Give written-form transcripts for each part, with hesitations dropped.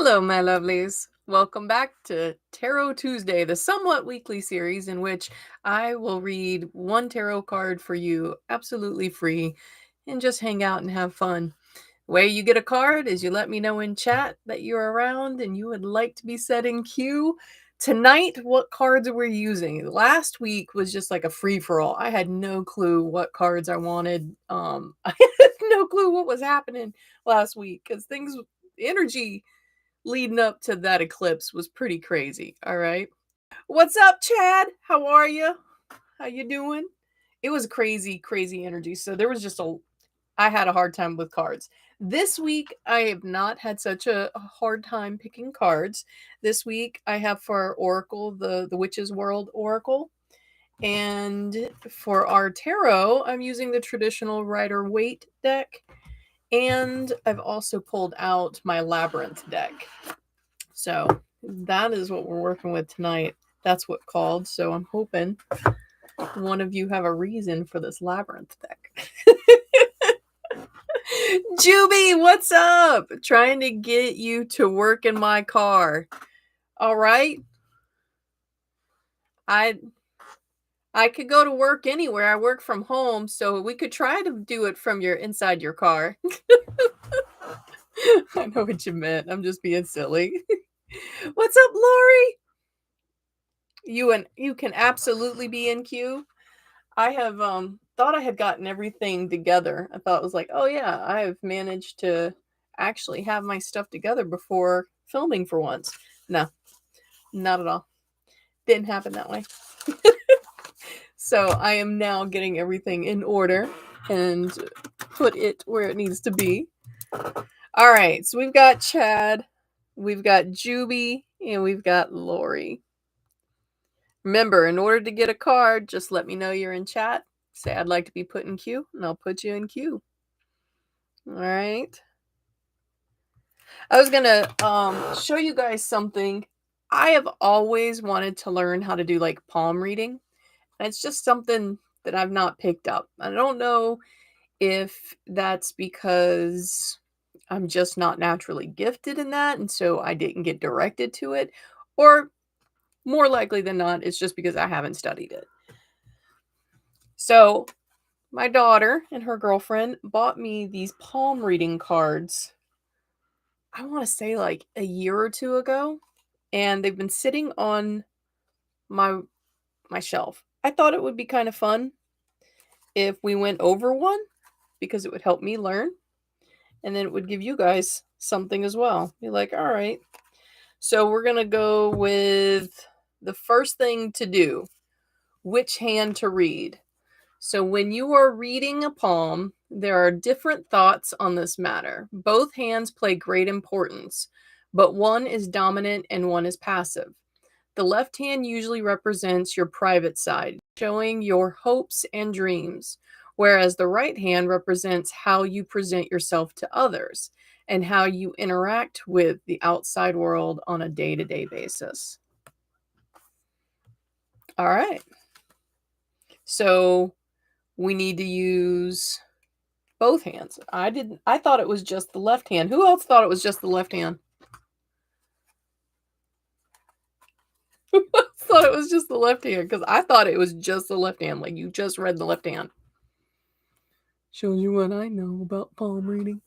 Hello, my lovelies. Welcome back to Tarot Tuesday, the somewhat weekly series in which I will read one tarot card for you absolutely free and just hang out and have fun. The way you get a card is you let me know in chat that you're around and you would like to be set in queue. Tonight, what cards we're using? Last week was just like a free-for-all. I had no clue what cards I wanted. I had no clue what was happening last week because energy leading up to that eclipse was pretty crazy. All right. What's up, Chad? How are you? How you doing? It was crazy energy. So there was I had a hard time with cards. This week I have not had such a hard time picking cards. This week I have for our Oracle the Witch's World Oracle. And for our tarot, I'm using the traditional Rider-Waite deck. And I've also pulled out my Labyrinth deck. So that is what we're working with tonight. That's what called. So I'm hoping one of you have a reason for this Labyrinth deck. Juby, what's up? Trying to get you to work in my car. All right. I could go to work anywhere. I work from home, so we could try to do it from inside your car. I know what you meant. I'm just being silly. What's up, Lori? You can absolutely be in queue. I have thought I had gotten everything together. I thought it was like, oh yeah, I have managed to actually have my stuff together before filming for once. No, not at all. Didn't happen that way. So I am now getting everything in order and put it where it needs to be. All right, so we've got Chad, we've got Juby, and we've got Lori. Remember, in order to get a card, just let me know you're in chat. Say I'd like to be put in queue, and I'll put you in queue. All right. I was gonna show you guys something. I have always wanted to learn how to do like palm reading. And it's just something that I've not picked up. I don't know if that's because I'm just not naturally gifted in that, and so I didn't get directed to it, or more likely than not, it's just because I haven't studied it. So my daughter and her girlfriend bought me these palm reading cards, I want to say like a year or two ago, and they've been sitting on my shelf. I thought it would be kind of fun if we went over one because it would help me learn, and then it would give you guys something as well. Be like, all right. So we're going to go with the first thing to do, which hand to read. So when you are reading a palm, there are different thoughts on this matter. Both hands play great importance, but one is dominant and one is passive. The left hand usually represents your private side, showing your hopes and dreams, whereas the right hand represents how you present yourself to others and how you interact with the outside world on a day-to-day basis. All right. So we need to use both hands. I thought it was just the left hand. Who else thought it was just the left hand? Who else thought it was just the left hand? Because I thought it was just the left hand. Like you just read the left hand. Shows you what I know about palm reading.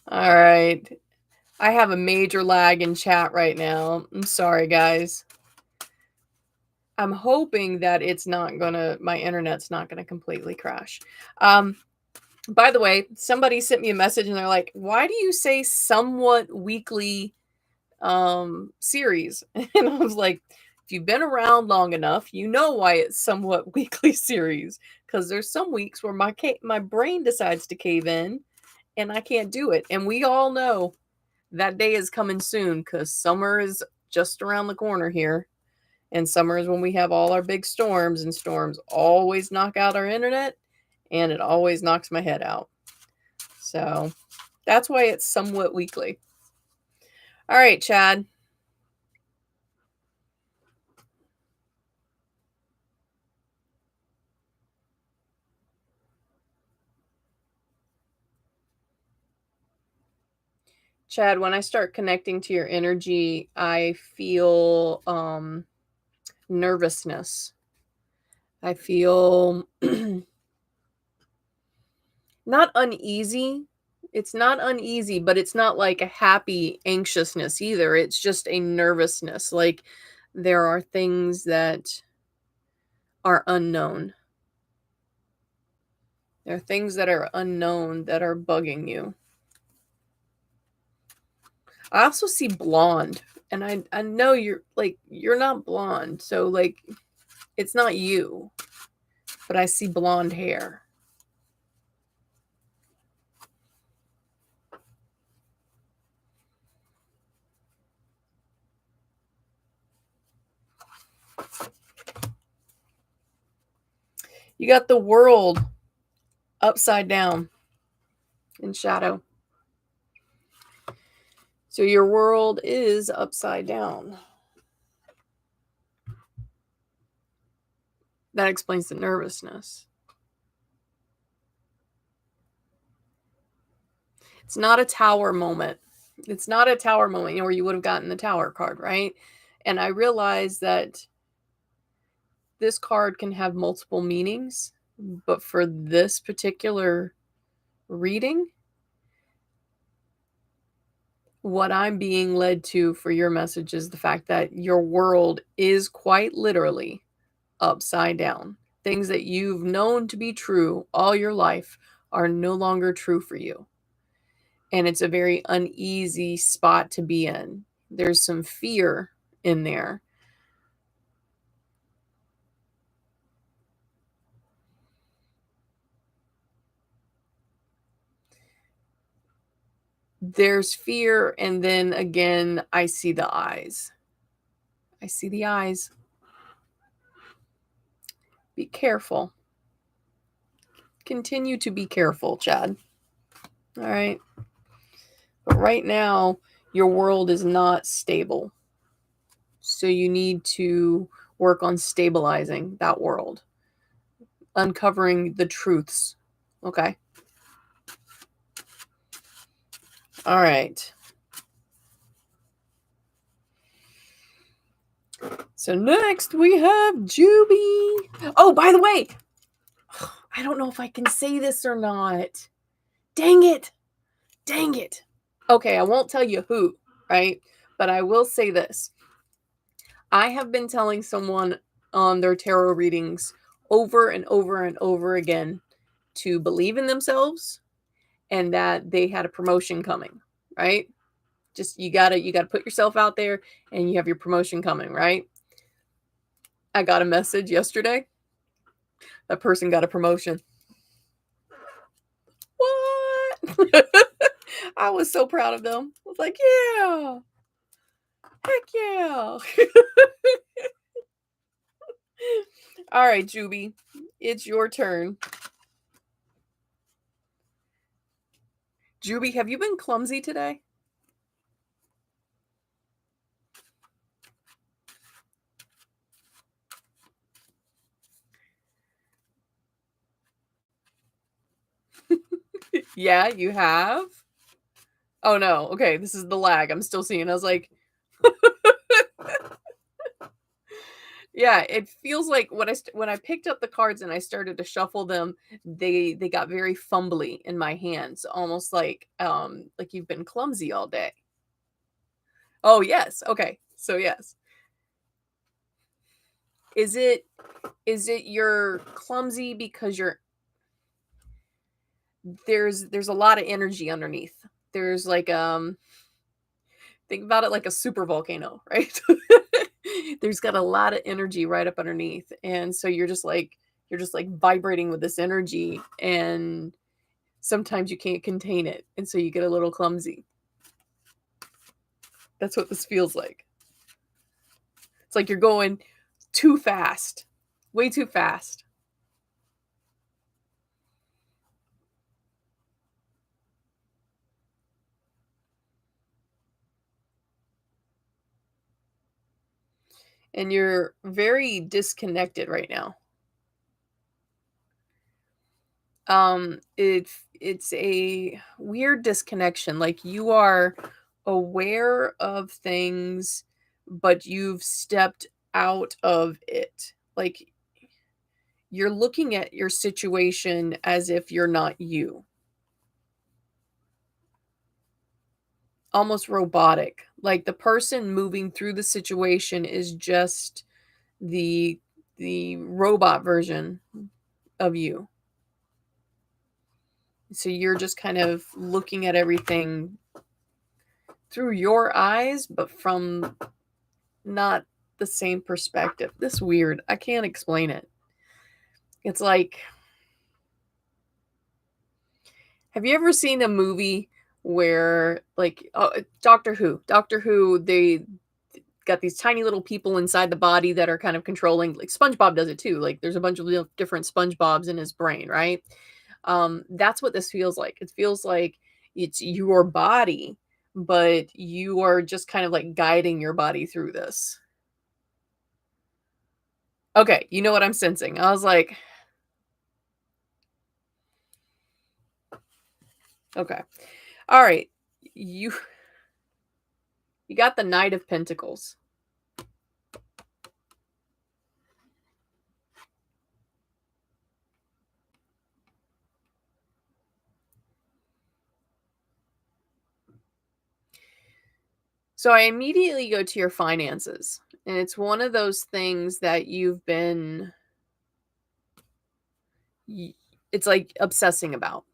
All right. I have a major lag in chat right now. I'm sorry, guys. I'm hoping that my internet's not gonna completely crash. By the way, somebody sent me a message and they're like, why do you say somewhat weekly series? And I was like, if you've been around long enough, you know why it's somewhat weekly series. Because there's some weeks where my brain decides to cave in and I can't do it. And we all know that day is coming soon because summer is just around the corner here. And summer is when we have all our big storms, and storms always knock out our internet, and it always knocks my head out. So that's why it's somewhat weekly. All right, Chad. Chad, when I start connecting to your energy, I feel nervousness. I feel not uneasy. It's not uneasy, but it's not like a happy anxiousness either. It's just a nervousness. Like there are things that are unknown. There are things that are unknown that are bugging you. I also see blonde, and I know you're not blonde, so like it's not you, but I see blonde hair. You got the world upside down in shadow. So your world is upside down. That explains the nervousness. It's not a tower moment. It's not a tower moment, where you would have gotten the tower card, right? And I realize that this card can have multiple meanings, but for this particular reading, what I'm being led to for your message is the fact that your world is quite literally upside down. Things that you've known to be true all your life are no longer true for you. And it's a very uneasy spot to be in. There's some fear in there. There's fear, and then again, I see the eyes. I see the eyes. Be careful. Continue to be careful, Chad. All right. But right now, your world is not stable. So you need to work on stabilizing that world, uncovering the truths. Okay. All right. So next we have Juby. Oh, by the way, I don't know if I can say this or not. Dang it. Dang it. Okay, I won't tell you who, right? But I will say this. I have been telling someone on their tarot readings over and over and over again to believe in themselves and that they had a promotion coming, right? Just you got to put yourself out there and you have your promotion coming, right? I got a message yesterday. That person got a promotion. What? I was so proud of them. I was like, yeah. Heck yeah. All right, Juby. It's your turn. Juby, have you been clumsy today? Yeah, you have? Oh no. Okay, this is the lag. I'm still seeing. I was like, yeah, it feels like when I picked up the cards and I started to shuffle them, they got very fumbly in my hands, almost like you've been clumsy all day. Oh, yes. Okay. So yes. Is it you're clumsy because there's a lot of energy underneath. There's like think about it like a super volcano, right? There's got a lot of energy right up underneath. And so you're just like vibrating with this energy, and sometimes you can't contain it. And so you get a little clumsy. That's what this feels like. It's like you're going too fast. Way too fast. And you're very disconnected right now. It's a weird disconnection. Like you are aware of things, but you've stepped out of it. Like, you're looking at your situation as if you're not you. Almost robotic. Like, the person moving through the situation is just the the robot version of you. So you're just kind of looking at everything through your eyes, but from not the same perspective. This is weird. I can't explain it. It's like, have you ever seen a movie where, like, Doctor Who? Doctor Who, they got these tiny little people inside the body that are kind of controlling. Like SpongeBob does it too. Like, there's a bunch of little different SpongeBobs in his brain, right? That's what this feels like. It feels like it's your body, but you are just kind of like guiding your body through this. Okay, you know what I'm sensing. I was like, okay. All right. You you got the Knight of Pentacles. So I immediately go to your finances. And it's one of those things that you've been y- it's like obsessing about.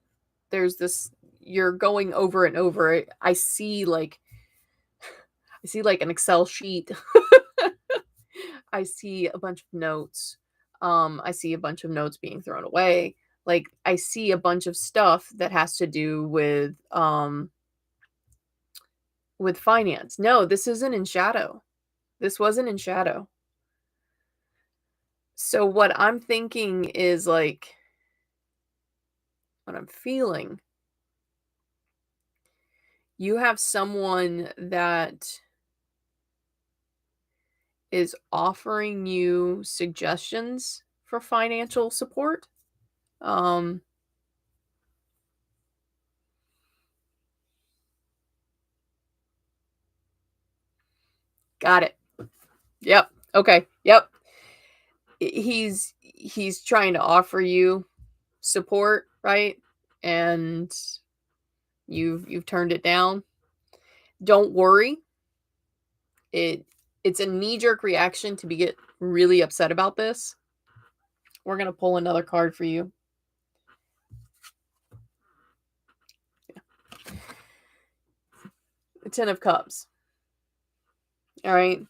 There's this, you're going over and over it. I see like an Excel sheet. I see a bunch of notes. I see a bunch of notes being thrown away. Like, I see a bunch of stuff that has to do with finance. No, this isn't in shadow. This wasn't in shadow. So what I'm thinking is, like, what I'm feeling, you have someone that is offering you suggestions for financial support. Um, got it. Yep. Okay. Yep. He's trying to offer you support, right? And you've turned it down. Don't worry. It it's a knee-jerk reaction to be get really upset about this. We're gonna pull another card for you. The Ten of Cups. All right.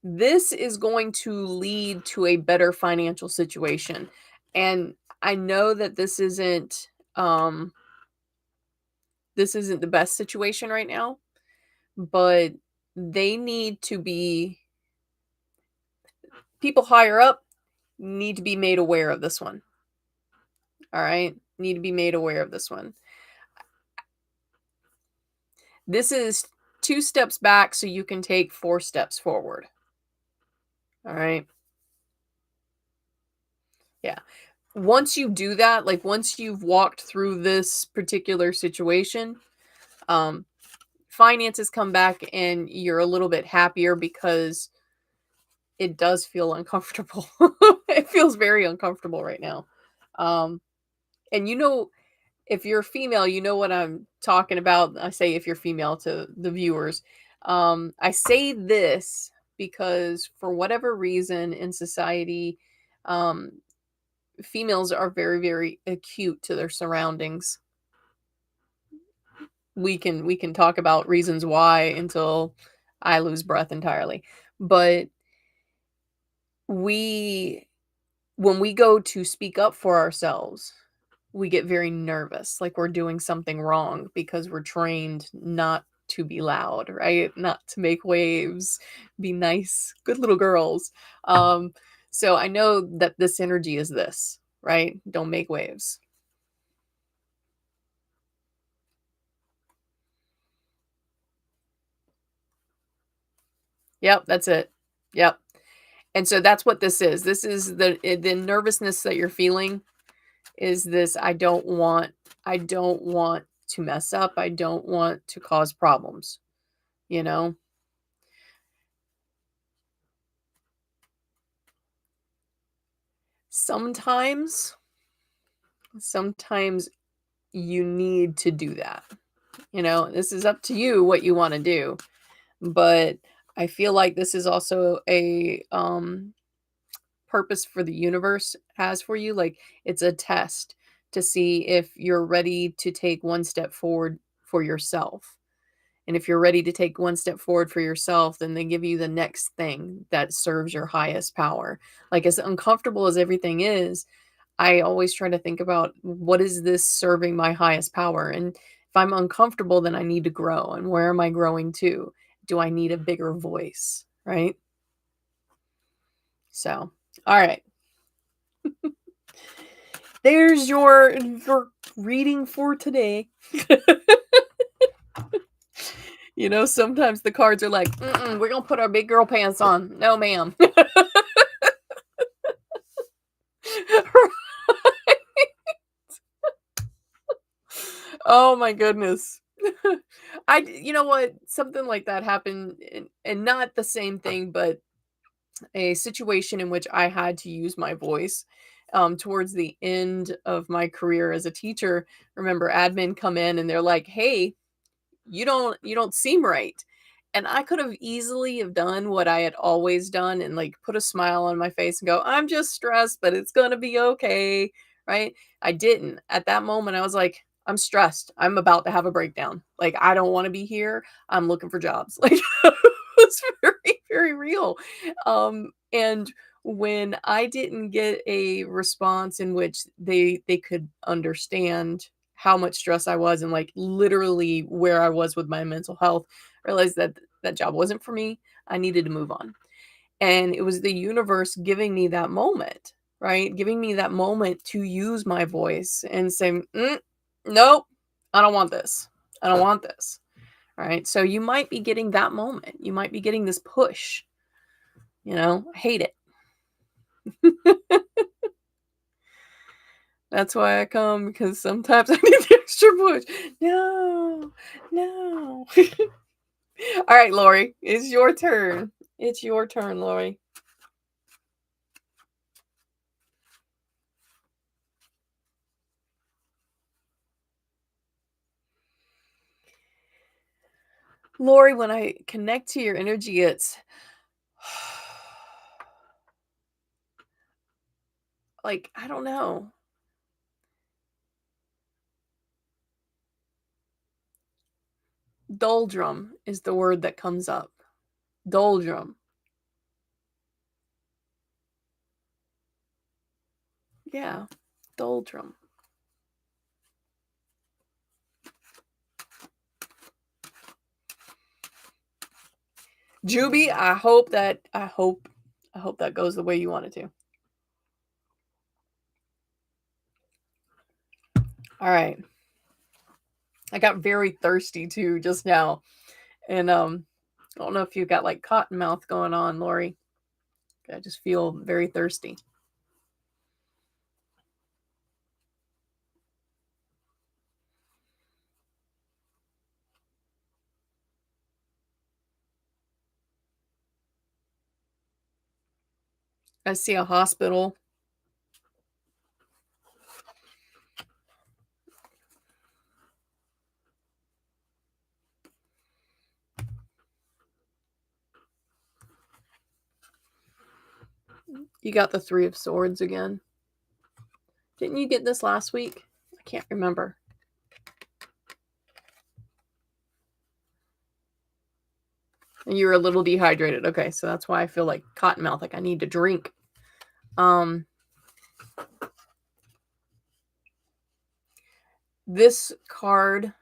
This is going to lead to a better financial situation. And I know that this isn't the best situation right now, but they need to be people higher up need to be made aware of this one. All right? Need to be made aware of this one. This is 2 steps back so you can take 4 steps forward. All right? Yeah. Once you do that, like once you've walked through this particular situation, um finances come back and you're a little bit happier because it does feel uncomfortable. It feels very uncomfortable right now. Um and if you're female, you know what I'm talking about. I say if you're female to the viewers. I say this because for whatever reason in society, um, females are very, very acute to their surroundings. We can talk about reasons why until I lose breath entirely. But we when we go to speak up for ourselves, we get very nervous, like we're doing something wrong because we're trained not to be loud, right? Not to make waves, be nice, good little girls. Um, so I know that this energy is this, right? Don't make waves. Yep, that's it. Yep. And so that's what this is. This is the nervousness that you're feeling is this I don't want to mess up. I don't want to cause problems. you know? Sometimes sometimes you need to do that. This is up to you what you wanna do, but I feel like this is also a, purpose for the universe has for you, like, it's a test to see if you're ready to take one step forward for yourself, and if you're ready to take one step forward for yourself, then they give you the next thing that serves your highest power. Like, as uncomfortable as everything is, I always try to think about what is this serving my highest power? And if I'm uncomfortable, then I need to grow. And where am I growing to? Do I need a bigger voice? Right. So, all right. There's your reading for today. Sometimes the cards are like, "Mm-mm, we're gonna put our big girl pants on. No, ma'am." Oh my goodness. You know what? Something like that happened, and not the same thing, but a situation in which I had to use my voice towards the end of my career as a teacher. Remember, admin come in and they're like, "Hey, you don't seem right." And I could have easily have done what I had always done and like put a smile on my face and go, "I'm just stressed, but it's going to be okay." Right? I didn't. At that moment I was like, "I'm stressed. I'm about to have a breakdown. Like, I don't want to be here. I'm looking for jobs." Like, it's very very real. And when I didn't get a response in which they could understand how much stress I was and like literally where I was with my mental health, I realized that that job wasn't for me. I needed to move on. And it was the universe giving me that moment, right? Giving me that moment to use my voice and say, nope, I don't want this. I don't want this. Right. So you might be getting that moment. You might be getting this push. I hate it. That's why I come, because sometimes I need the extra push. No, no. All right, Lori, it's your turn. It's your turn, Lori. Lori, when I connect to your energy, it's like, I don't know. Doldrum is the word that comes up. Doldrum. Yeah, doldrum. Juby, I hope that goes the way you want it to. All right. I got very thirsty too just now. And I don't know if you got like cotton mouth going on, Lori. I just feel very thirsty. I see a hospital. You got the Three of Swords again. Didn't you get this last week? I can't remember. And you were a little dehydrated. Okay, so that's why I feel like cotton mouth, like I need to drink. This card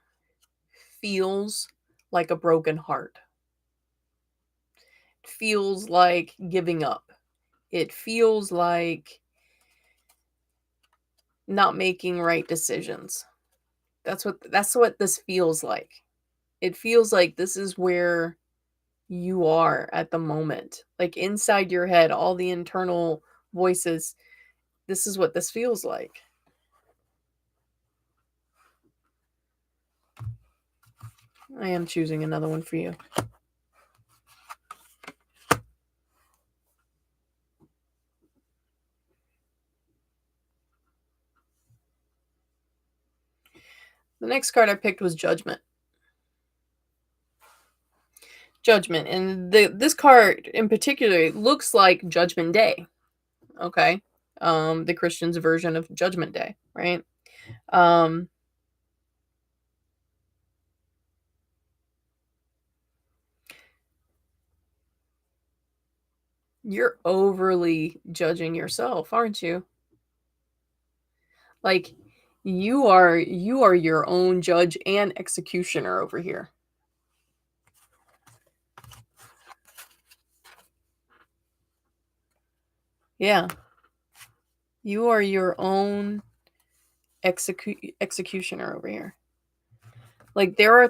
feels like a broken heart. It feels like giving up. It feels like not making right decisions. That's what this feels like. It feels like this is where you are at the moment. Like inside your head, all the internal voices, this is what this feels like. I am choosing another one for you. The next card I picked was Judgment. Judgment. And this card in particular looks like Judgment Day. Okay. The Christians' version of Judgment Day, right? You're overly judging yourself, aren't you? Like you are your own judge and executioner over here. Yeah. You are your own executioner over here. Like there are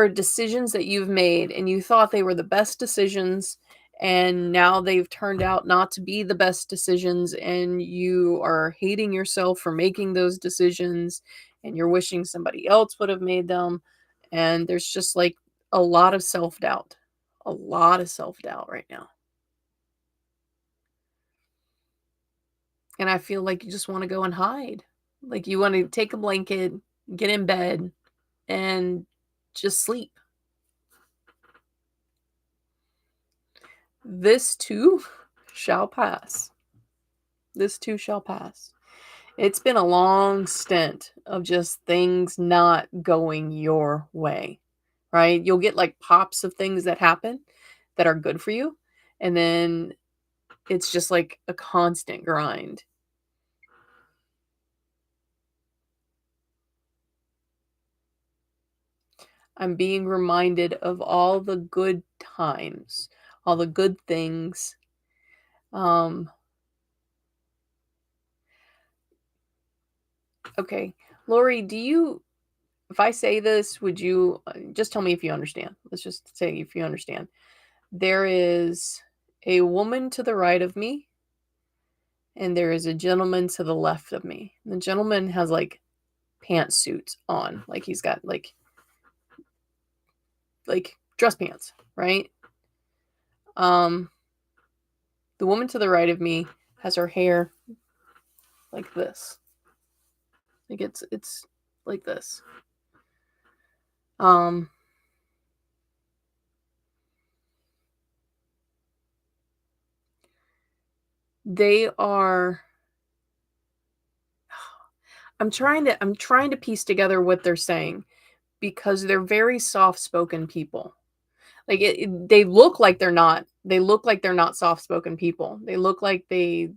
decisions that you've made and you thought they were the best decisions, and now they've turned out not to be the best decisions, and you are hating yourself for making those decisions, and you're wishing somebody else would have made them, and there's just like a lot of self-doubt. A lot of self-doubt right now. And I feel like you just want to go and hide. Like you want to take a blanket, get in bed, and just sleep. This too shall pass. This too shall pass. It's been a long stint of just things not going your way, right? You'll get like pops of things that happen that are good for you. And then it's just like a constant grind. I'm being reminded of all the good times, all the good things. Okay. Lori, if I say this, would you just tell me if you understand? Let's just say if you understand. There is a woman to the right of me, and there is a gentleman to the left of me. The gentleman has like pantsuits on, like he's got like dress pants, right? The woman to the right of me has her hair like this. Like it's like this. They are I'm trying to piece together what they're saying because they're very soft-spoken people. Like they look like they're not soft-spoken people. They look like they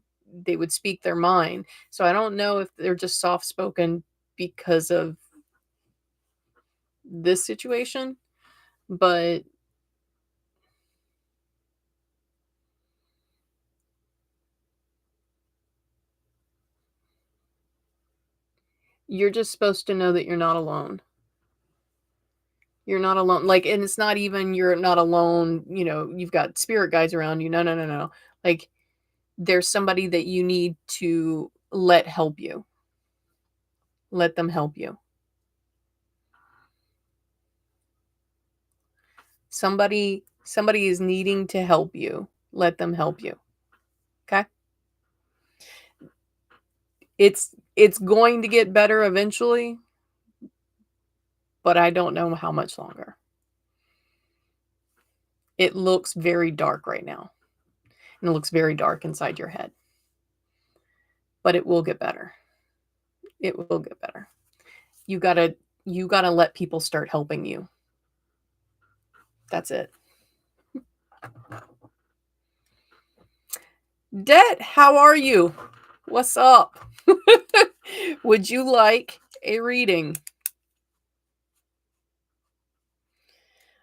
would speak their mind. So I don't know if they're just soft-spoken because of this situation, but you're just supposed to know that you're not alone. You're not alone. Like, and it's not even you're not alone, you've got spirit guides around you. No, no, no, no. Like there's somebody that you need to let help you. Let them help you. Somebody is needing to help you. Let them help you. Okay? It's going to get better eventually, but I don't know how much longer. It looks very dark right now. And it looks very dark inside your head. But it will get better. It will get better. You got to let people start helping you. That's it. Det, how are you? What's up? Would you like a reading?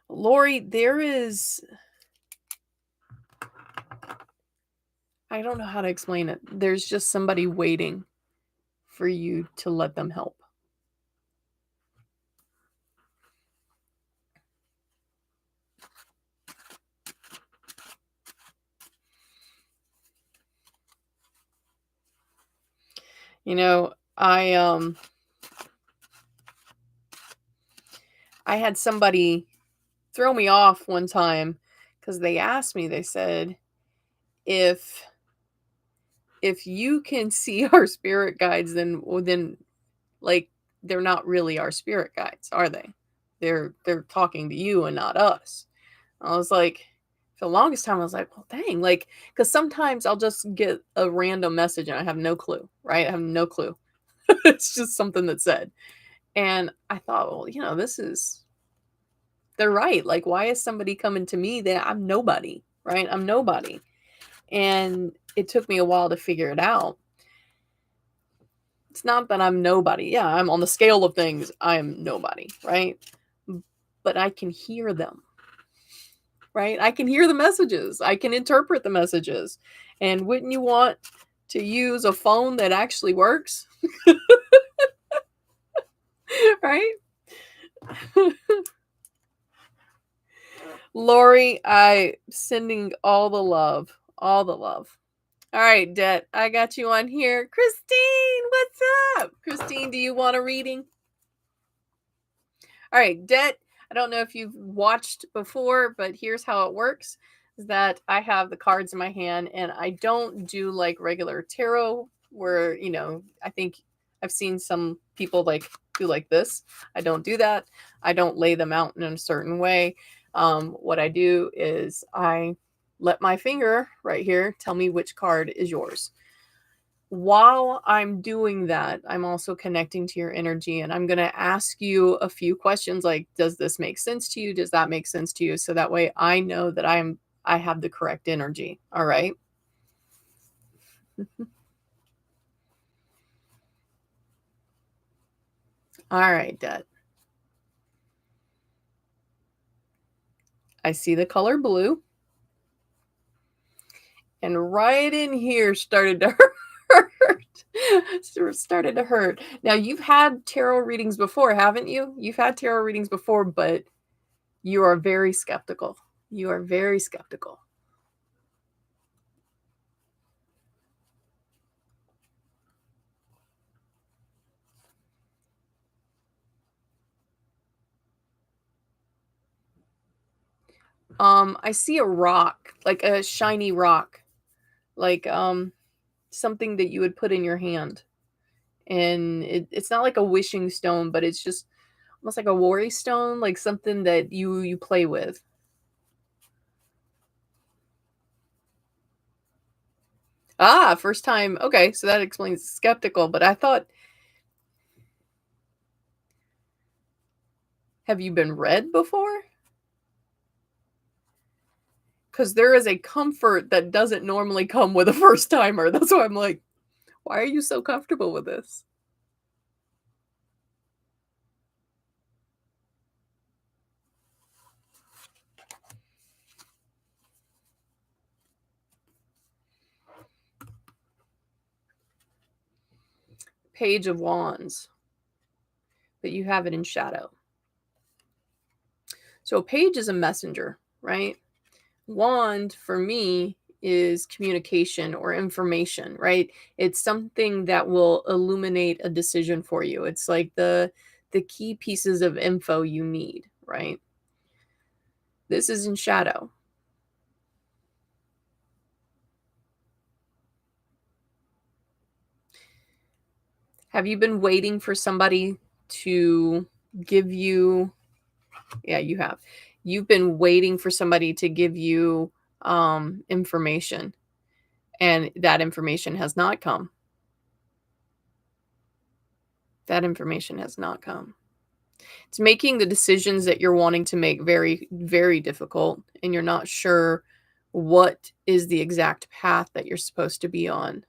Lori, I don't know how to explain it. There's just somebody waiting for you to let them help. I had somebody throw me off one time because they asked me, they said, if you can see our spirit guides, then like they're not really our spirit guides, are they? They're talking to you and not us. I was like, for the longest time, I was like, well, dang, like, because sometimes I'll just get a random message and I have no clue, right? I have no clue. It's just something that said. And I thought, well, they're right. Like, why is somebody coming to me that I'm nobody, right? I'm nobody. And it took me a while to figure it out. It's not that I'm nobody. Yeah, I'm on the scale of things, I'm nobody, right? But I can hear them, right? I can hear the messages. I can interpret the messages. And wouldn't you want to use a phone that actually works? Right? Lori, I sending all the love. All the love. All right, Det, I got you on here. Christine, what's up? Christine, do you want a reading? All right, Det, I don't know if you've watched before, but here's how it works. Is that I have the cards in my hand and I don't do like regular tarot where, I think I've seen some people like do like this. I don't do that. I don't lay them out in a certain way. What I do is I let my finger right here tell me which card is yours. While I'm doing that, I'm also connecting to your energy and I'm going to ask you a few questions like, does this make sense to you? Does that make sense to you? So that way I know that I have the correct energy. All right. All right, Dad. I see the color blue. And right in here started to hurt. Started to hurt. Now, you've had tarot readings before, haven't you? You've had tarot readings before, but you are very skeptical. You are very skeptical. I see a rock, like a shiny rock, like something that you would put in your hand. And it's not like a wishing stone, but it's just almost like a worry stone, like something that you play with. Ah, first time. Okay, so that explains skeptical, but I thought, have you been read before? Because there is a comfort that doesn't normally come with a first timer. That's why I'm like, why are you so comfortable with this? Page of Wands, but you have it in shadow. So a page is a messenger, right? Wand for me is communication or information, right? It's something that will illuminate a decision for you. It's like the key pieces of info you need, right? This is in shadow. Have you been waiting for somebody to give you, yeah, you have. You've been waiting for somebody to give you information, and that information has not come. That information has not come. It's making the decisions that you're wanting to make very, very difficult, and you're not sure what is the exact path that you're supposed to be on.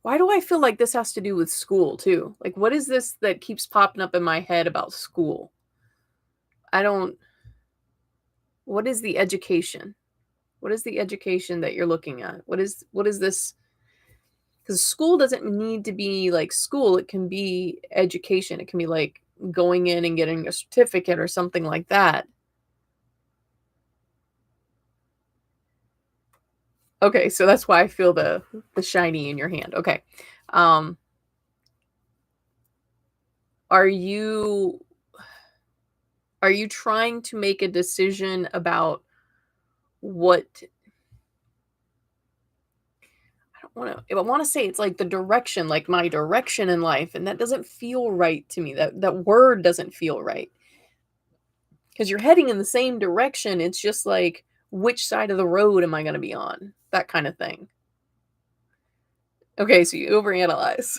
Why do I feel like this has to do with school too? Like, what is this that keeps popping up in my head about school? I don't, what is the education? What is the education that you're looking at? What is this? Because school doesn't need to be like school. It can be education. It can be like going in and getting a certificate or something like that. Okay, so that's why I feel the shiny in your hand. Okay. Um, are you are you trying to make a decision about what wanna say it's like the direction, like my direction in life, and that doesn't feel right to me. That word doesn't feel right. Because you're heading in the same direction. It's just like, which side of the road am I gonna be on? That kind of thing. Okay, so you overanalyze.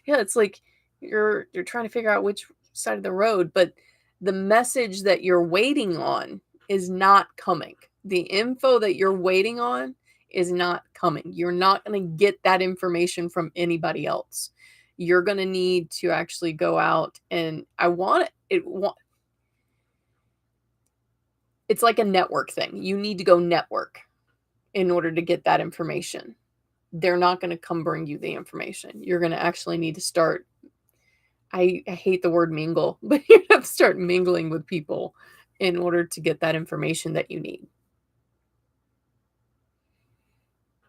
Yeah, it's like you're trying to figure out which side of the road, but the message that you're waiting on is not coming. The info that you're waiting on is not coming. You're not going to get that information from anybody else. You're going to need to actually go out and it's like a network thing. You need to go network in order to get that information. They're not going to come bring you the information. You're going to actually need to start. I hate the word mingle, but you have to start mingling with people in order to get that information that you need.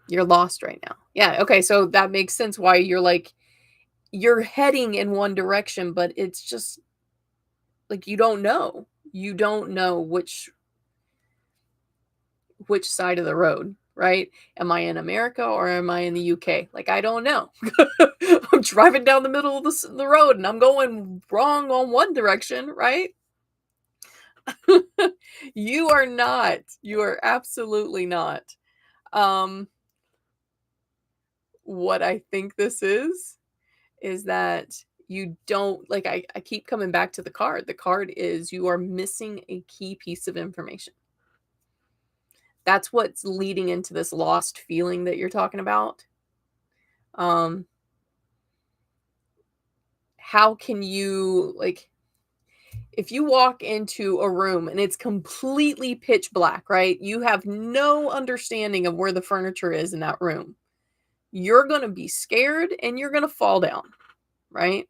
You're lost right now. Yeah, okay, so that makes sense why you're heading in one direction, but it's just like you don't know. You don't know which side of the road, right? Am I in America or am I in the UK? Like, I don't know. I'm driving down the middle of the road and I'm going wrong on one direction, right? You are not. You are absolutely not. Um, what I think this is that you don't like I keep coming back to the card. The card is you are missing a key piece of information. That's what's leading into this lost feeling that you're talking about. Um, how can you like if you walk into a room and it's completely pitch black, right? You have no understanding of where the furniture is in that room. You're going to be scared and you're going to fall down, right?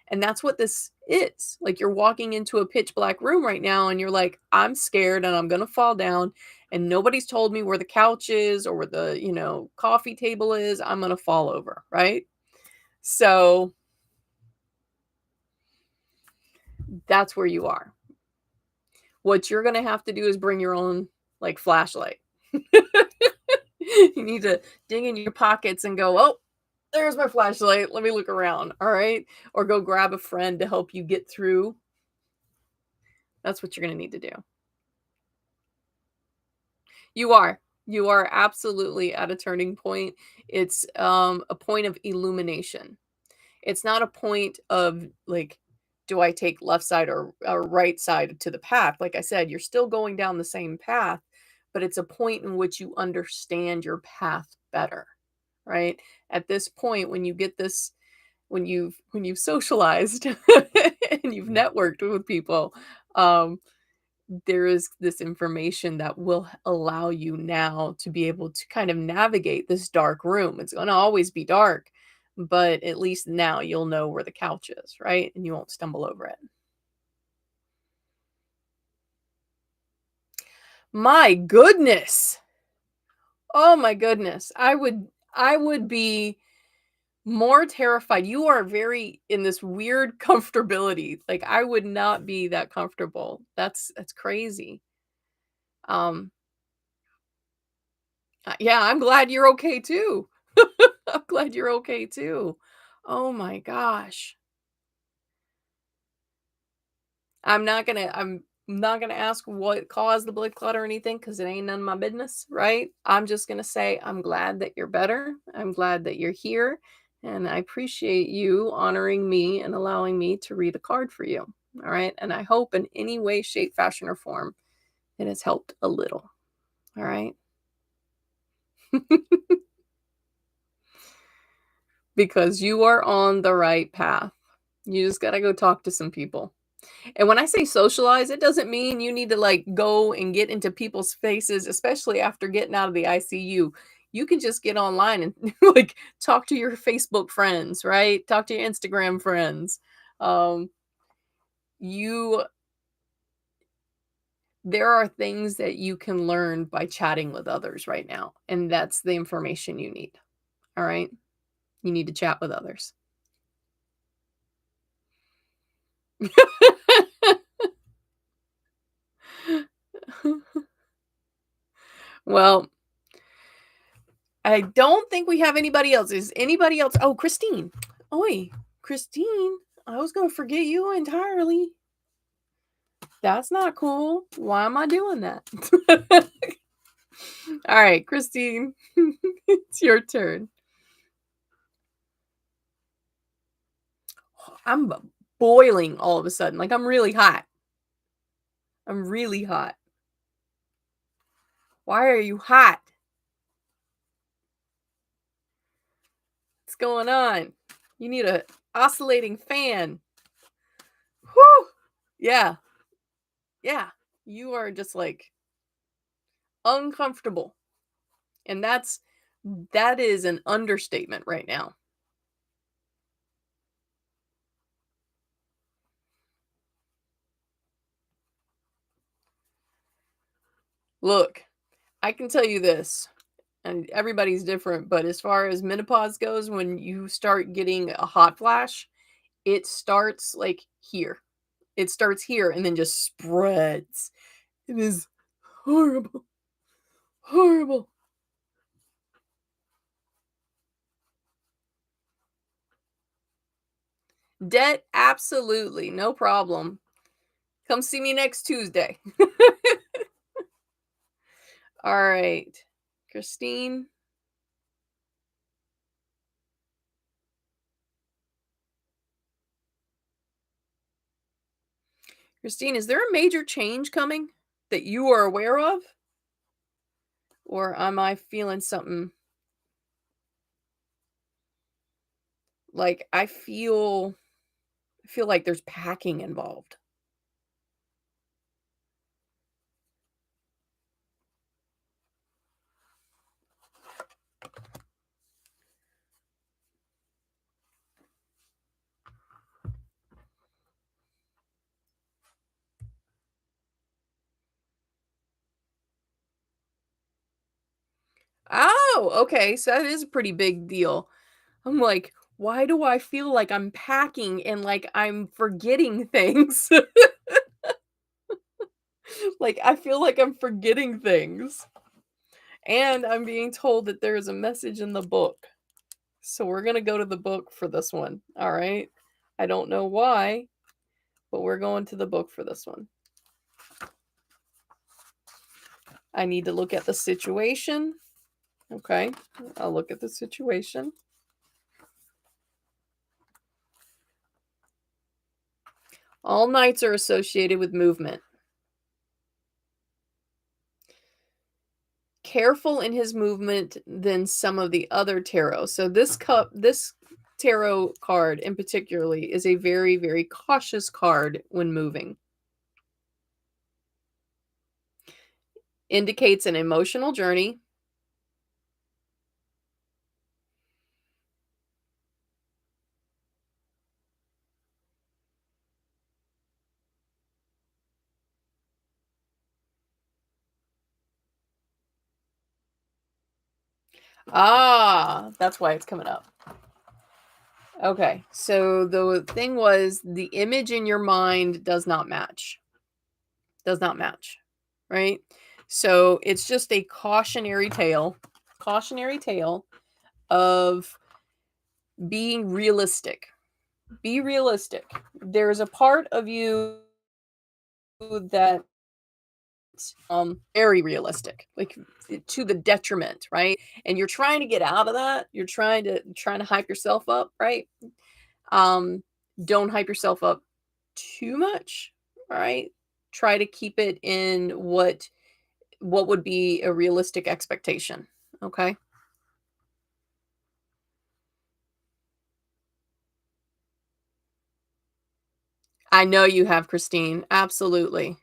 And that's what this is. Like you're walking into a pitch black room right now and you're like, I'm scared and I'm going to fall down and nobody's told me where the couch is or where the, coffee table is. I'm going to fall over, right? So that's where you are. What you're going to have to do is bring your own like flashlight. You need to dig in your pockets and go, oh, there's my flashlight. Let me look around. All right. Or go grab a friend to help you get through. That's what you're going to need to do. You are. You are absolutely at a turning point. It's a point of illumination. It's not a point of like, do I take left side or right side to the path? Like I said, you're still going down the same path, but it's a point in which you understand your path better, right? At this point, when you get this, when you've socialized and you've networked with people, um, there is this information that will allow you now to be able to kind of navigate this dark room. It's going to always be dark, but at least now you'll know where the couch is, right? And you won't stumble over it. My goodness. Oh my goodness. I would be more terrified. You are very in this weird comfortability. Like I would not be that comfortable. That's crazy. Um yeah, I'm glad you're okay too. I'm glad you're okay too. Oh my gosh. I'm not gonna ask what caused the blood clot or anything because it ain't none of my business, right? I'm just gonna say I'm glad that you're better. I'm glad that you're here. And I appreciate you honoring me and allowing me to read a card for you. All right. And I hope in any way, shape, fashion, or form it has helped a little. All right. Because you are on the right path. You just got to go talk to some people. And when I say socialize, it doesn't mean you need to like go and get into people's faces, especially after getting out of the ICU. You can just get online and like talk to your Facebook friends, right? Talk to your Instagram friends. Um, you There are things that you can learn by chatting with others right now, and that's the information you need. All right? You need to chat with others. Well, I don't think we have anybody else. Is anybody else? Oh, Christine. Oi, Christine. I was going to forget you entirely. That's not cool. Why am I doing that? All right, Christine. It's your turn. I'm boiling all of a sudden. Like I'm really hot. I'm really hot. Why are you hot? What's going on? You need a oscillating fan. Whew. Yeah. Yeah. You are just like uncomfortable. And that is an understatement right now. Look, I can tell you this, and everybody's different, but as far as menopause goes, when you start getting a hot flash, it starts like here. It starts here and then just spreads. It is horrible. Horrible. Debt, absolutely. No problem. Come see me next Tuesday. All right. Christine. Christine, is there a major change coming that you are aware of? Or am I feeling something like I feel like there's packing involved. Oh, okay. So that is a pretty big deal. I'm like, why do I feel like I'm packing and like I'm forgetting things? Like I feel like I'm forgetting things. And I'm being told that there is a message in the book. So we're going to go to the book for this one. All right. I don't know why, but we're going to the book for this one. I need to look at the situation. Okay. I'll look at the situation. All nights are associated with movement. Careful in his movement than some of the other tarot. So this tarot card in particularly is a very, very cautious card when moving. Indicates an emotional journey. Ah, that's why it's coming up. Okay. So the thing was the image in your mind does not match. Does not match. Right? So it's just a cautionary tale. Cautionary tale of being realistic. Be realistic. There's a part of you that very realistic, like to the detriment, right? And you're trying to get out of that. You're trying to hype yourself up, right? Um don't hype yourself up too much, right? Try to keep it in what would be a realistic expectation, okay? I know you have, Christine. Absolutely.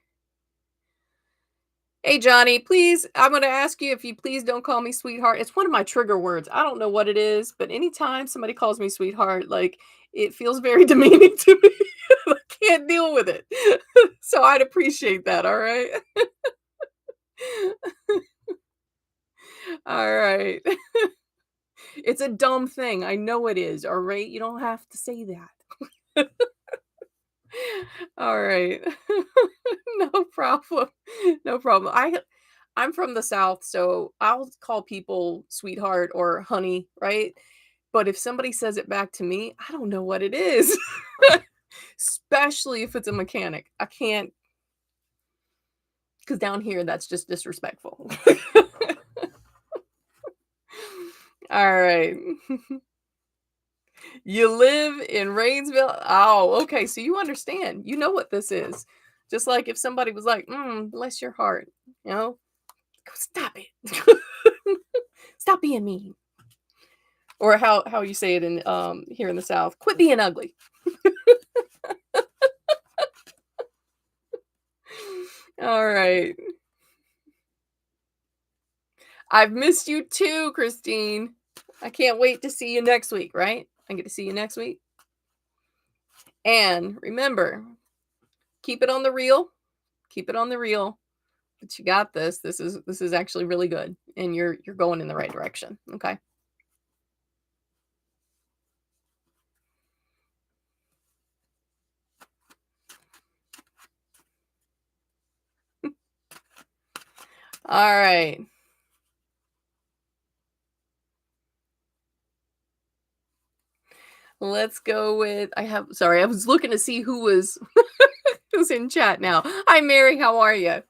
Hey, Johnny, please, I'm going to ask you if you please don't call me sweetheart. It's one of my trigger words. I don't know what it is, but anytime somebody calls me sweetheart, like it feels very demeaning to me. I can't deal with it. So I'd appreciate that. All right. All right. It's a dumb thing. I know it is. All right. You don't have to say that. All right. No problem. No problem. I'm from the South, so I'll call people sweetheart or honey, right? But if somebody says it back to me, I don't know what it is. Especially if it's a mechanic. I can't, because down here, that's just disrespectful. All right. You live in Rainsville. Oh, okay. So you understand. You know what this is. Just like if somebody was like, bless your heart, you know, stop it. Stop being mean. Or how you say it in here in the South, quit being ugly. All right. I've missed you too, Christine. I can't wait to see you next week, right? I get to see you next week. And remember, keep it on the real. Keep it on the real. But you got this. This is actually really good. And you're going in the right direction. Okay. All right. Let's go with I was looking to see who was who's in chat now. Hi Mary, how are you?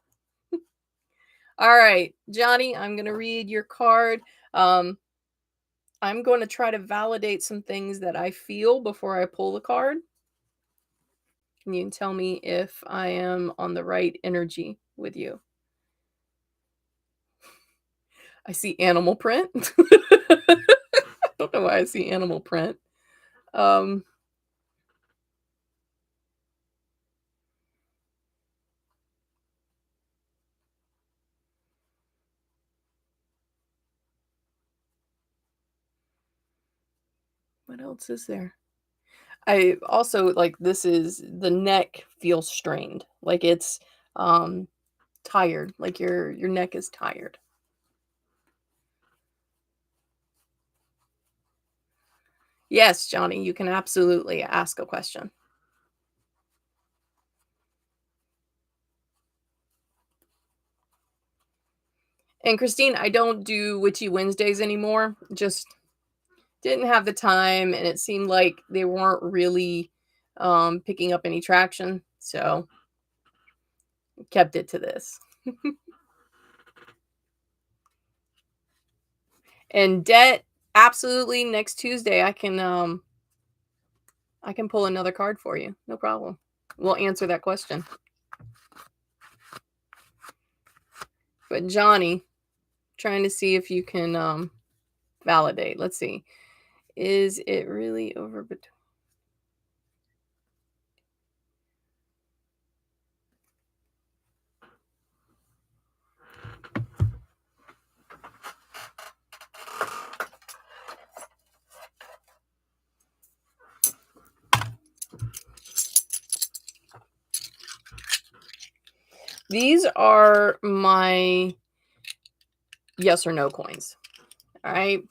All right, Johnny, I'm going to read your card. Um I'm going to try to validate some things that I feel before I pull the card. And you can tell me if I am on the right energy with you. I see animal print. I don't know why I see animal print. Um what else is there? I also like this is the neck feels strained. Like it's um tired. Like your neck is tired. Yes, Johnny, you can absolutely ask a question. And Christine, I don't do Witchy Wednesdays anymore. Just didn't have the time and it seemed like they weren't really picking up any traction. So kept it to this. And debt, absolutely next Tuesday I can pull another card for you. No problem. We'll answer that question. But Johnny, trying to see if you can validate. Let's see. Is it really over between? These are my yes or no coins. All right.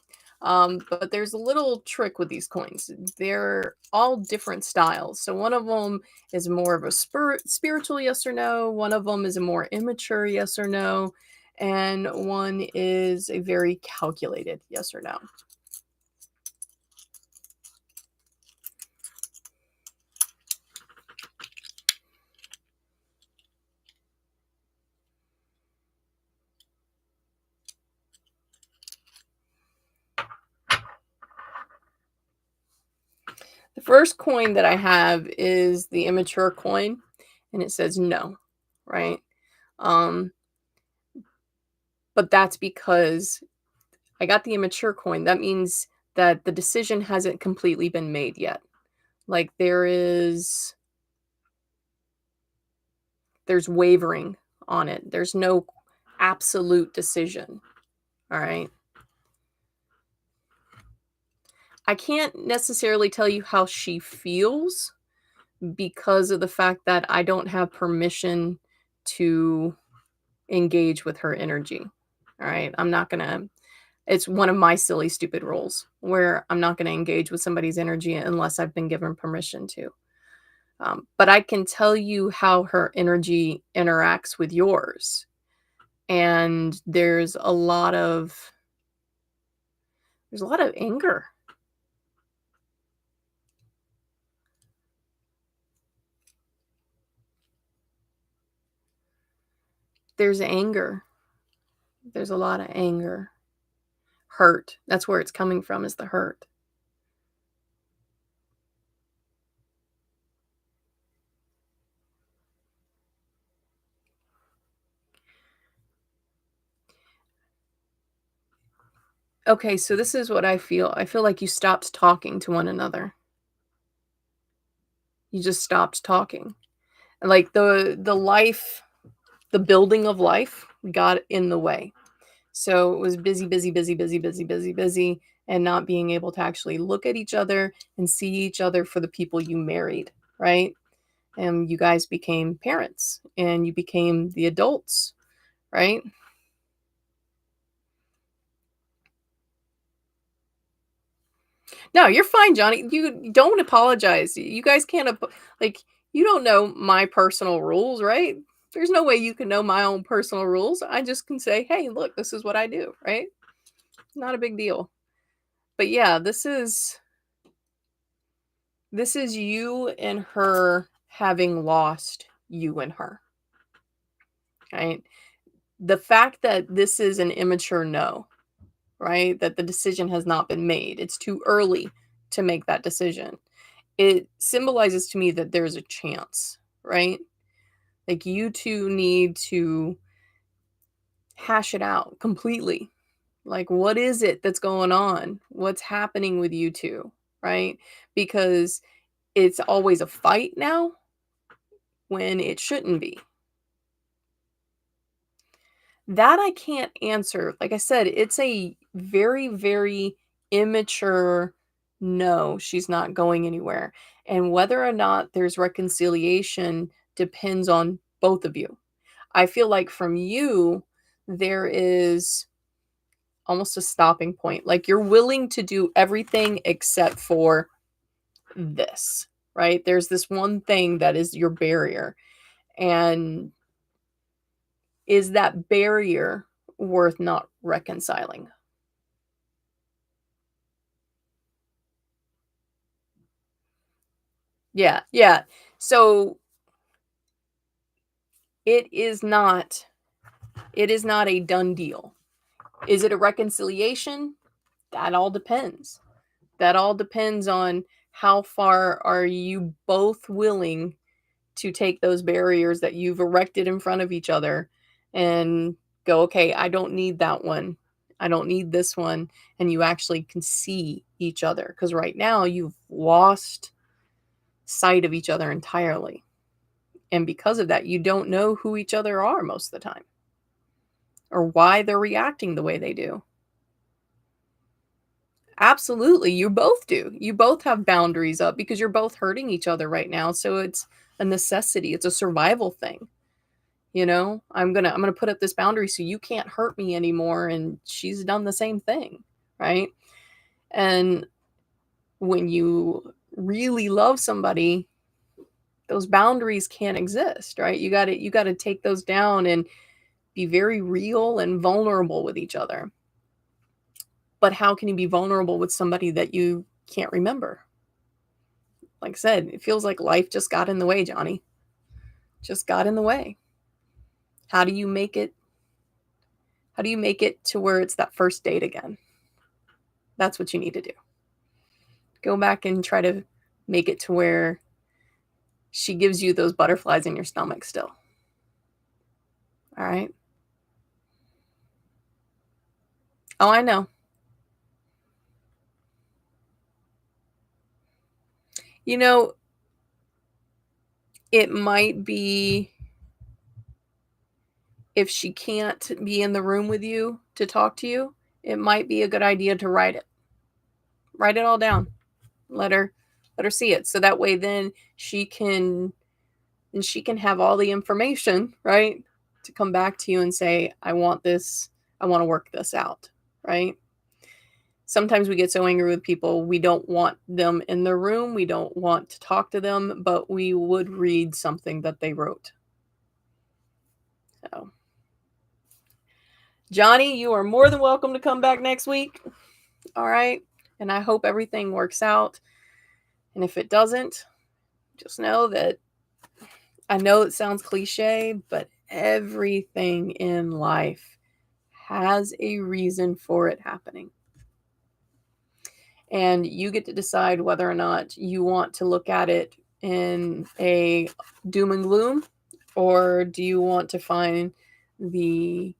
But there's a little trick with these coins. They're all different styles. So one of them is more of a spiritual yes or no. One of them is a more immature yes or no. And one is a very calculated yes or no. The first coin that I have is the immature coin, and it says no, right? Um, but that's because I got the immature coin. That means that the decision hasn't completely been made yet. Like there's wavering on it. There's no absolute decision. All right. I can't necessarily tell you how she feels because of the fact that I don't have permission to engage with her energy. All right. I'm not going to, it's one of my silly, stupid rules where I'm not going to engage with somebody's energy unless I've been given permission to. But I can tell you how her energy interacts with yours. and there's a lot of anger. There's anger. There's a lot of anger. Hurt. That's where it's coming from, is the hurt. Okay, so this is what I feel. I feel like you stopped talking to one another. You just stopped talking. Like the building of life got in the way. So it was busy, busy, busy, busy, busy, busy, busy, and not being able to actually look at each other and see each other for the people you married, right? And you guys became parents and you became the adults, right? No, you're fine, Johnny. You don't apologize. You guys can't like you don't know my personal rules, right? There's no way you can know my own personal rules. I just can say, "Hey, look, this is what I do," right? Not a big deal. But yeah, this is you and her having lost you and her, right? The fact that this is an immature no, right? That the decision has not been made. It's too early to make that decision. It symbolizes to me that there's a chance, right? Like you two need to hash it out completely. Like, what is it that's going on? What's happening with you two, right? Because it's always a fight now when it shouldn't be. That I can't answer. Like I said, it's a very, very immature no, she's not going anywhere. And whether or not there's reconciliation depends on both of you. I feel like from you, there is almost a stopping point. Like you're willing to do everything except for this, right? There's this one thing that is your barrier. And is that barrier worth not reconciling? Yeah, yeah. So it is not it is not a done deal. Is it a reconciliation? That all depends. That all depends on how far are you both willing to take those barriers that you've erected in front of each other and go, okay, I don't need that one. I don't need this one. And you actually can see each other. Because right now you've lost sight of each other entirely. And because of that, you don't know who each other are most of the time or why they're reacting the way they do. Absolutely, you both do. You both have boundaries up because you're both hurting each other right now, so it's a necessity, it's a survival thing, you know? I'm gonna put up this boundary so you can't hurt me anymore, and she's done the same thing, right? And when you really love somebody, those boundaries can't exist, right? You gotta take those down and be very real and vulnerable with each other. But how can you be vulnerable with somebody that you can't remember? Like I said, it feels like life just got in the way, Johnny. Just got in the way. How do you make it how do you make it to where it's that first date again? That's what you need to do. Go back and try to make it to where she gives you those butterflies in your stomach still. All right? Oh, I know. You know, it might be if she can't be in the room with you to talk to you, it might be a good idea to write it. Write it all down. Let her let her see it. So that way then she can have all the information, right? To come back to you and say, I want this, I want to work this out, right? Sometimes we get so angry with people, we don't want them in the room, we don't want to talk to them, but we would read something that they wrote. So Johnny, you are more than welcome to come back next week. All right. And I hope everything works out. And if it doesn't, just know that I know it sounds cliche, but everything in life has a reason for it happening. And you get to decide whether or not you want to look at it in a doom and gloom, or do you want to find the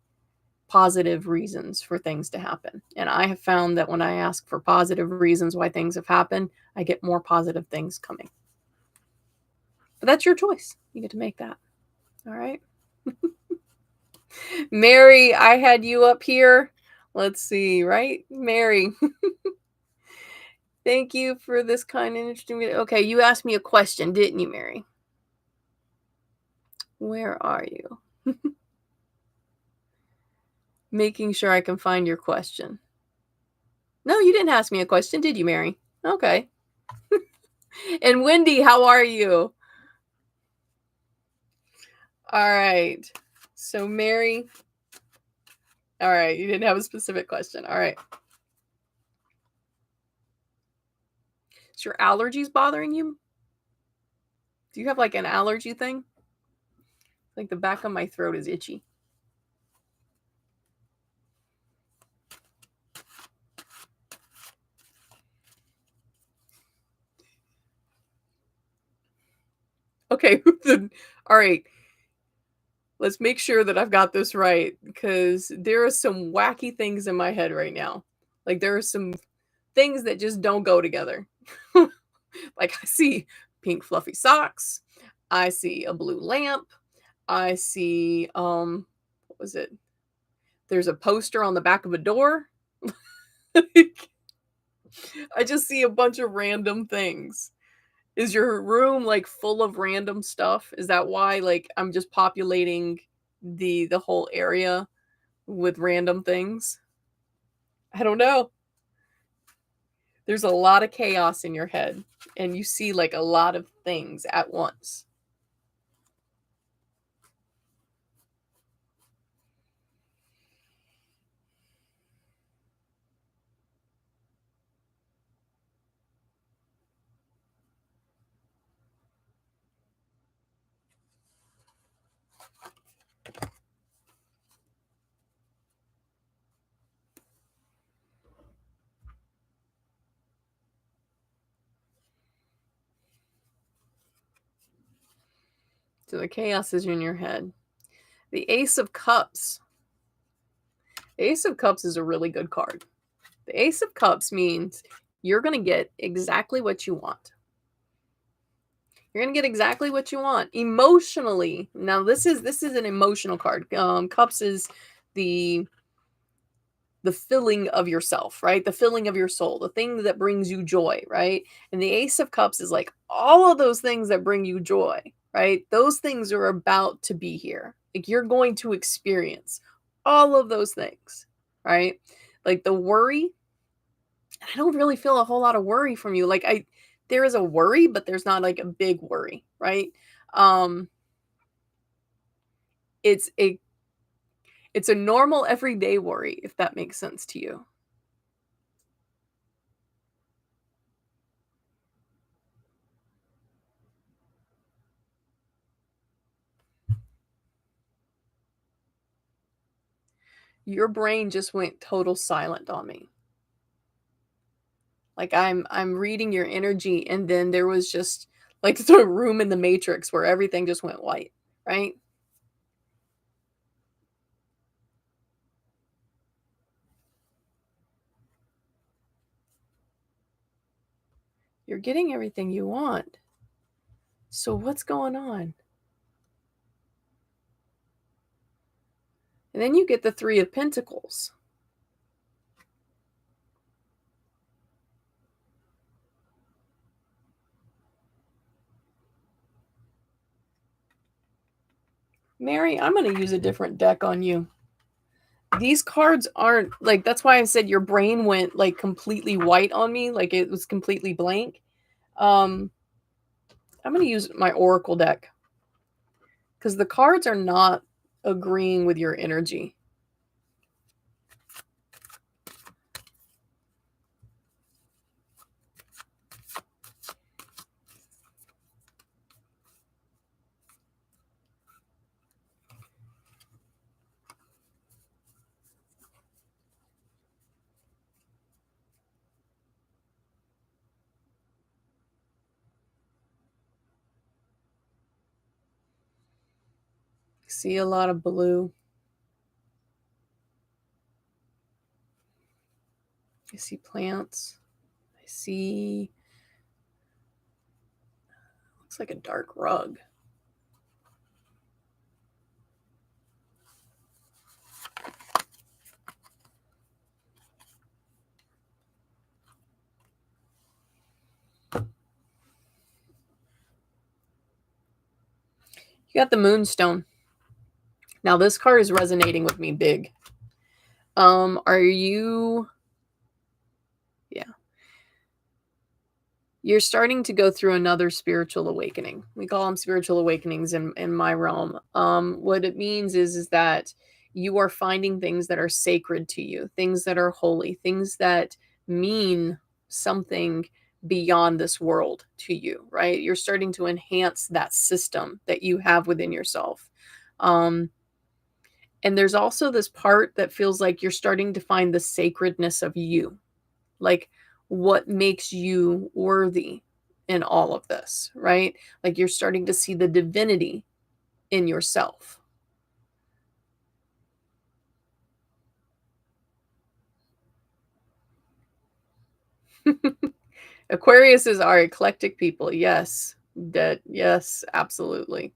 positive reasons for things to happen. And I have found that when I ask for positive reasons why things have happened, I get more positive things coming. But that's your choice. You get to make that. All right. Mary, I had you up here. Let's see, right? Mary. Thank you for this kind and interesting video. Okay, you asked me a question, didn't you, Mary? Where are you? Making sure I can find your question. No, you didn't ask me a question, did you, Mary? Okay. And Wendy, how are you? All right. So, Mary. All right. You didn't have a specific question. All right. Is your allergies bothering you? Do you have like an allergy thing? Like the back of my throat is itchy. Okay. All right. Let's make sure that I've got this right, because there are some wacky things in my head right now. Like there are some things that just don't go together. Like I see pink fluffy socks. I see a blue lamp. I see what was it? There's a poster on the back of a door. I just see a bunch of random things. Is your room like full of random stuff? Is that why like I'm just populating the whole area with random things? I don't know. There's a lot of chaos in your head and you see like a lot of things at once. So the chaos is in your head. The Ace of Cups. The Ace of Cups is a really good card. The Ace of Cups means you're going to get exactly what you want. You're going to get exactly what you want emotionally. Now this is an emotional card. Cups is the filling of yourself, right? The filling of your soul, the thing that brings you joy, right? And the Ace of Cups is like all of those things that bring you joy, right? Those things are about to be here. Like you're going to experience all of those things, right? Like the worry, I don't really feel a whole lot of worry from you. Like there is a worry, but there's not like a big worry, right? Um it's a normal everyday worry, if that makes sense to you. Your brain just went total silent on me. Like I'm reading your energy and then there was just like the room in the Matrix where everything just went white, right? You're getting everything you want. So what's going on? And then you get the 3 of Pentacles. Mary, I'm going to use a different deck on you. These cards aren't like, that's why I said your brain went like completely white on me, like it was completely blank. I'm going to use my Oracle deck because the cards are not agreeing with your energy. see a lot of blue. I see plants. I see, looks like a dark rug. You got the Moonstone. Now this card is resonating with me big. Are you... Yeah. You're starting to go through another spiritual awakening. We call them spiritual awakenings in my realm. What it means is that you are finding things that are sacred to you, things that are holy, things that mean something beyond this world to you, right? You're starting to enhance that system that you have within yourself. And there's also this part that feels like you're starting to find the sacredness of you, like what makes you worthy in all of this, right? Like you're starting to see the divinity in yourself. Aquariuses are eclectic people. Yes. Yes, absolutely.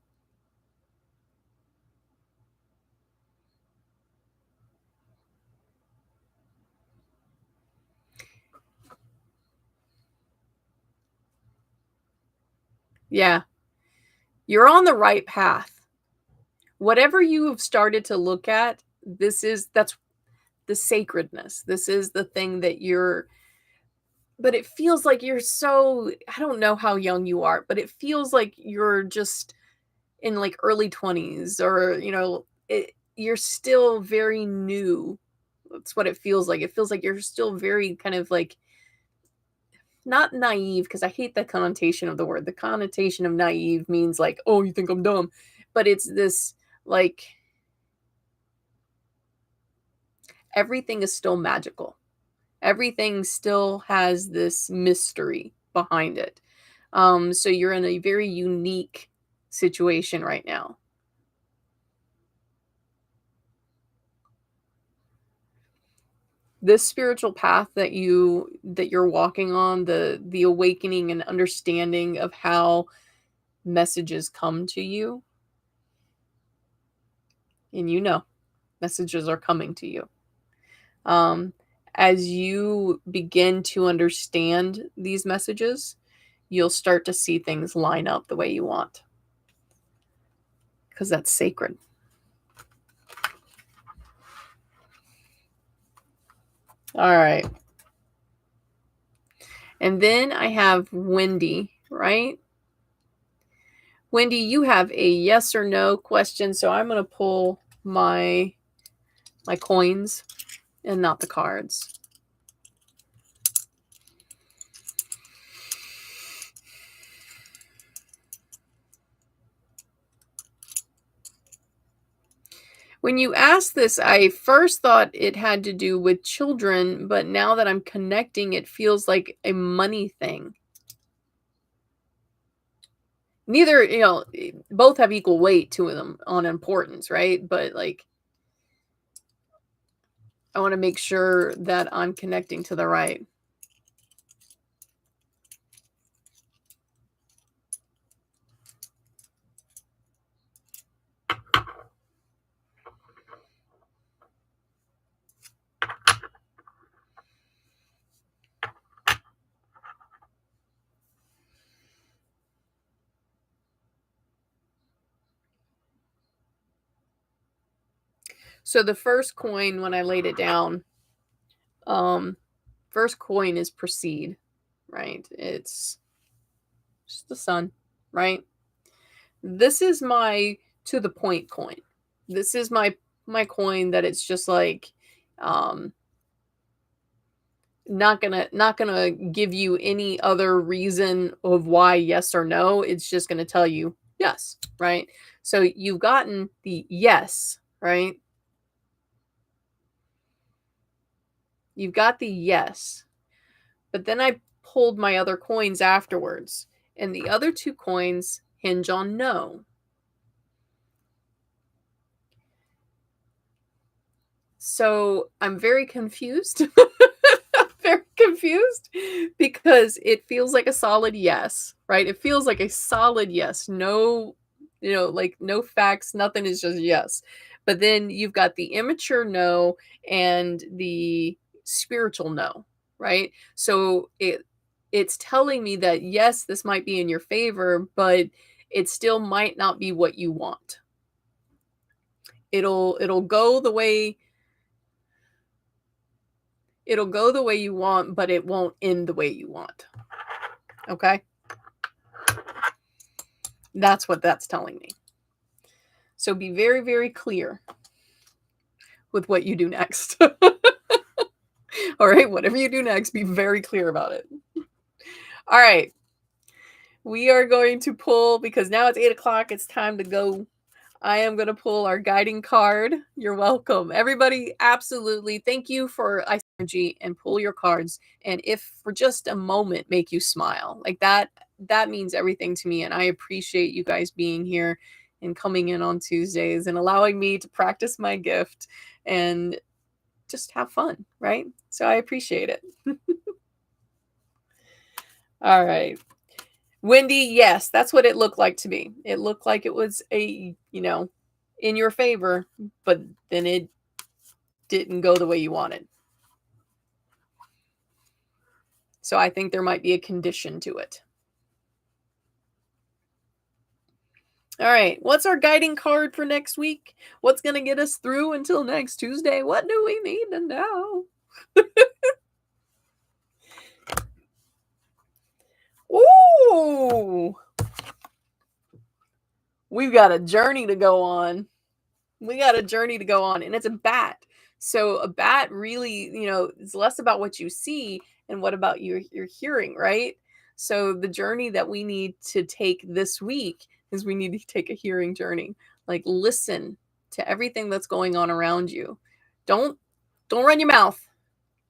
Yeah. You're on the right path. Whatever you have started to look at, that's the sacredness. This is the thing that you're... But it feels like you're so... I don't know how young you are, but it feels like you're just in like early 20s, or you're still very new. That's what it feels like. It feels like you're still very kind of like, not naive, because I hate the connotation of the word. The connotation of naive means like, oh, you think I'm dumb. But it's this, like, everything is still magical. Everything still has this mystery behind it. So you're in a very unique situation right now. This spiritual path that you're walking on, the awakening and understanding of how messages come to you, and messages are coming to you. As you begin to understand these messages, you'll start to see things line up the way you want, because that's sacred. All right. And then I have Wendy, right? Wendy, you have a yes or no question, so I'm going to pull my coins and not the cards. When you asked this, I first thought it had to do with children, but now that I'm connecting, it feels like a money thing. Neither, both have equal weight to them on importance, right? But like, I want to make sure that I'm connecting to the right. So the first coin, when I laid it down, first coin is proceed, right? It's just the sun, right? This is my to the point coin. This is my coin that it's just like, um not gonna give you any other reason of why yes or no. It's just gonna tell you yes, right? So you've gotten the yes, right? You've got the yes. But then I pulled my other coins afterwards, and the other two coins hinge on no. So I'm very confused. Very confused because it feels like a solid yes, right? It feels like a solid yes. No, like no facts, nothing is just yes. But then you've got the immature no and the spiritual no, right? So it's telling me that yes, this might be in your favor, but it still might not be what you want. It'll go the way It'll go the way you want, but it won't end the way you want. Okay? That's what that's telling me. So be very, very clear with what you do next. All right, whatever you do next, be very clear about it. All right. We are going to pull because now it's 8 o'clock. It's time to go. I am going to pull our guiding card. You're welcome. Everybody, absolutely. Thank you for ice energy and pull your cards. And if for just a moment make you smile, like that means everything to me. And I appreciate you guys being here and coming in on Tuesdays and allowing me to practice my gift and just have fun, right? So I appreciate it. All right. Wendy, yes, that's what it looked like to me. It looked like it was in your favor, but then it didn't go the way you wanted. So I think there might be a condition to it. All right, what's our guiding card for next week? What's going to get us through until next Tuesday? What do we need to know? Ooh! We've got a journey to go on. We got a journey to go on, and it's a bat. So a bat really, is less about what you see and what about your hearing, right? So the journey that we need to take this week is we need to take a hearing journey. Like listen to everything that's going on around you. Don't run your mouth.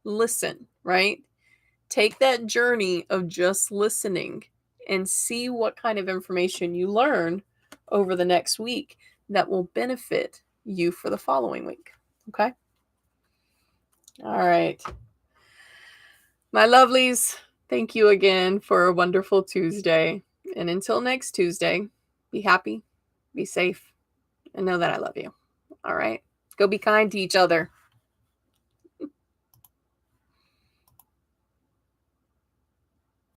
Listen, right? Take that journey of just listening and see what kind of information you learn over the next week that will benefit you for the following week. Okay? All right. My lovelies, thank you again for a wonderful Tuesday. And until next Tuesday, be happy, be safe, and know that I love you. All right? Go be kind to each other.